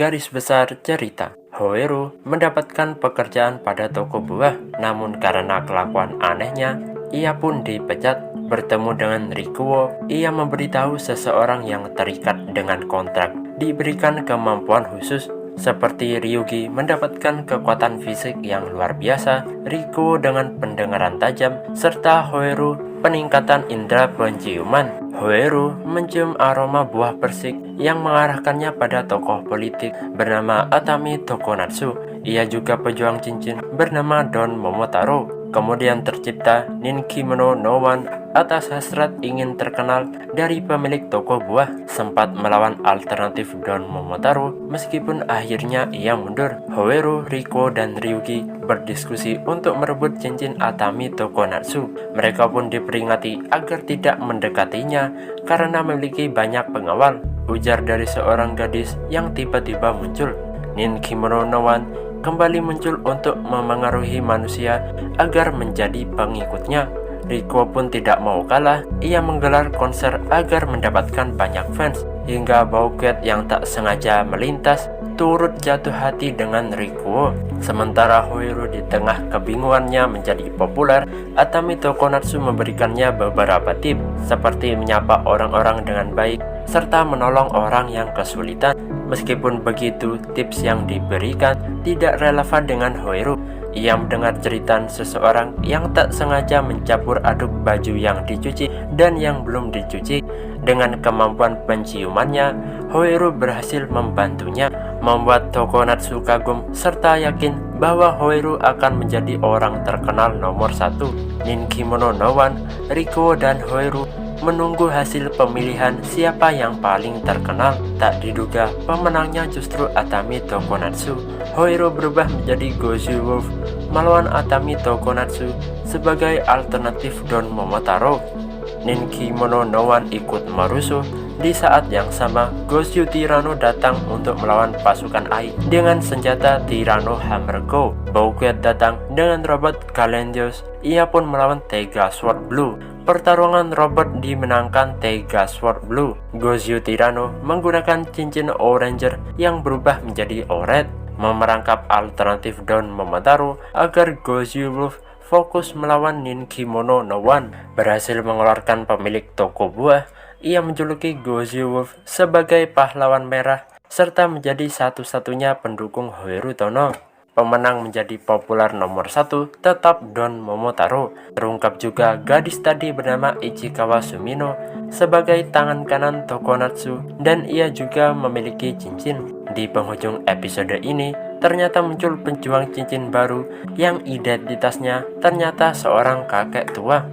Garis besar cerita, Hoero mendapatkan pekerjaan pada toko buah, namun karena kelakuan anehnya, ia pun dipecat. Bertemu dengan Rikuo, ia memberitahu seseorang yang terikat dengan kontrak diberikan kemampuan khusus. Seperti Ryugi mendapatkan kekuatan fisik yang luar biasa, Rikuo dengan pendengaran tajam, serta Hoero peningkatan indera penciuman. Hoero mencium aroma buah persik yang mengarahkannya pada tokoh politik bernama Atami Tokonatsu. Ia juga pejuang cincin bernama Don Momotaro. Kemudian tercipta Ninkimono no One atas hasrat ingin terkenal dari pemilik toko buah. Sempat melawan alternatif Don Momotaro, meskipun akhirnya ia mundur. Hoero, Rikuo, dan Ryugi berdiskusi untuk merebut cincin Atami Tokonatsu. Mereka pun diperingati agar tidak mendekatinya karena memiliki banyak pengawal, ujar dari seorang gadis yang tiba-tiba muncul. Ninkimono no One kembali muncul untuk memengaruhi manusia agar menjadi pengikutnya. Rikuo pun tidak mau kalah, ia menggelar konser agar mendapatkan banyak fans, hingga Bouquet yang tak sengaja melintas turut jatuh hati dengan Rikuo. Sementara Hoero di tengah kebingungannya menjadi populer, Atami Tokonatsu memberikannya beberapa tips, seperti menyapa orang-orang dengan baik, serta menolong orang yang kesulitan. Meskipun begitu, tips yang diberikan tidak relevan dengan Hoero. Ia mendengar cerita seseorang yang tak sengaja mencampur aduk baju yang dicuci dan yang belum dicuci. Dengan kemampuan penciumannya, Hoero berhasil membantunya, membuat Tokonatsu kagum serta yakin bahwa Hoero akan menjadi orang terkenal nomor 1. Ninkimono no One, Rikuo, dan Hoero menunggu hasil pemilihan siapa yang paling terkenal. Tak diduga, pemenangnya justru Atami Tokonatsu. Hoero berubah menjadi Goju Wolf melawan Atami Tokonatsu sebagai alternatif Don Momotaro. Ninkimono no One ikut merusuh. Di saat yang sama, Goju Tyranno datang untuk melawan pasukan Ai dengan senjata Tyranno Hammer Go. Bouquet datang dengan robot Kalendios. Ia pun melawan Taiga Sword Blue. Pertarungan robot dimenangkan Taiga Sword Blue. Goju Tyranno menggunakan cincin Oranger yang berubah menjadi Ored, memerangkap alternatif Don Momotaro agar Goju Wolf fokus melawan Ninkimono no One. Berhasil mengeluarkan pemilik toko buah, ia menjuluki Goju Wolf sebagai pahlawan merah serta menjadi satu-satunya pendukung Hoero Tono. Pemenang menjadi populer nomor 1 tetap Don Momotaro. Terungkap juga gadis tadi bernama Ichikawa Sumino sebagai tangan kanan Tokonatsu, dan ia juga memiliki cincin. Di penghujung episode ini, ternyata muncul pejuang cincin baru yang identitasnya ternyata seorang kakek tua.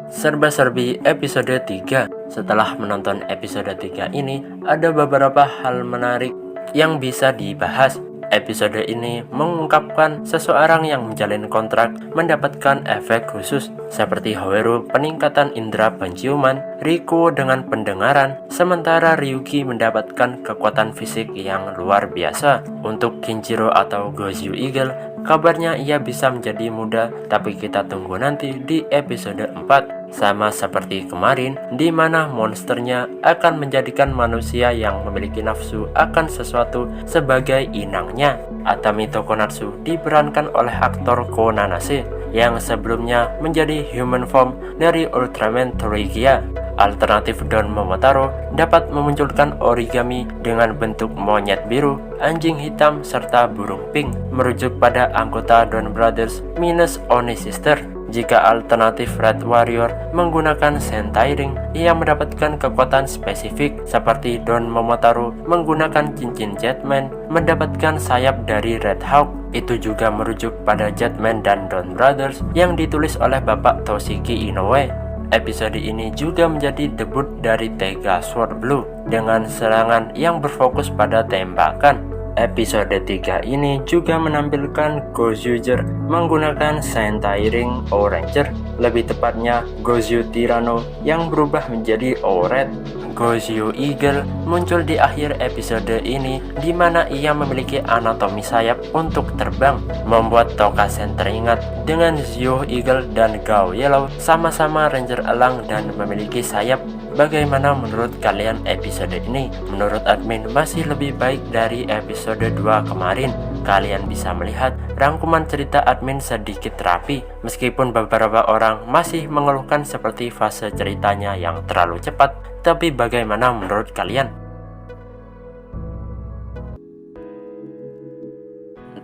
Serba-serbi episode 3. Setelah menonton episode 3 ini, ada beberapa hal menarik yang bisa dibahas. Episode ini mengungkapkan seseorang yang menjalin kontrak mendapatkan efek khusus, seperti Hoero peningkatan indera penciuman, Rikuo dengan pendengaran, sementara Ryugi mendapatkan kekuatan fisik yang luar biasa. Untuk Kinjiro atau Goju Eagle, kabarnya ia bisa menjadi muda, tapi kita tunggu nanti di episode 4. Sama seperti kemarin, di mana monsternya akan menjadikan manusia yang memiliki nafsu akan sesuatu sebagai inangnya. Atami Tokonatsu diperankan oleh aktor Ko Nanase yang sebelumnya menjadi human form dari Ultraman Trigia. Alternatif Don Momotaro dapat memunculkan origami dengan bentuk monyet biru, anjing hitam, serta burung pink, merujuk pada anggota Don Brothers minus Oni Sister. Jika alternatif Red Warrior menggunakan Sentai Ring, ia mendapatkan kekuatan spesifik seperti Don Momotaro menggunakan cincin Jetman, mendapatkan sayap dari Red Hawk. Itu juga merujuk pada Jetman dan Don Brothers yang ditulis oleh Bapak Toshiki Inoue. Episode ini juga menjadi debut dari Taiga Sword Blue dengan serangan yang berfokus pada tembakan. Episode 3 ini juga menampilkan Gojuger menggunakan Sentai Ring Oranger, lebih tepatnya Goju Tyranno yang berubah menjadi Ored. Goju Eagle muncul di akhir episode ini, di mana ia memiliki anatomi sayap untuk terbang, membuat Tokasen teringat dengan Zio Eagle dan Gao Yellow, sama-sama Ranger elang dan memiliki sayap. Bagaimana menurut kalian episode ini? Menurut admin masih lebih baik dari episode 2 kemarin. Kalian bisa melihat rangkuman cerita admin sedikit rapi, meskipun beberapa orang masih mengeluhkan seperti fase ceritanya yang terlalu cepat. Tapi bagaimana menurut kalian?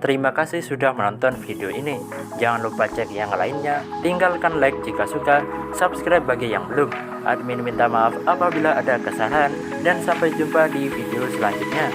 Terima kasih sudah menonton video ini. Jangan lupa cek yang lainnya. Tinggalkan like jika suka, subscribe bagi yang belum. Admin minta maaf apabila ada kesalahan, dan sampai jumpa di video selanjutnya.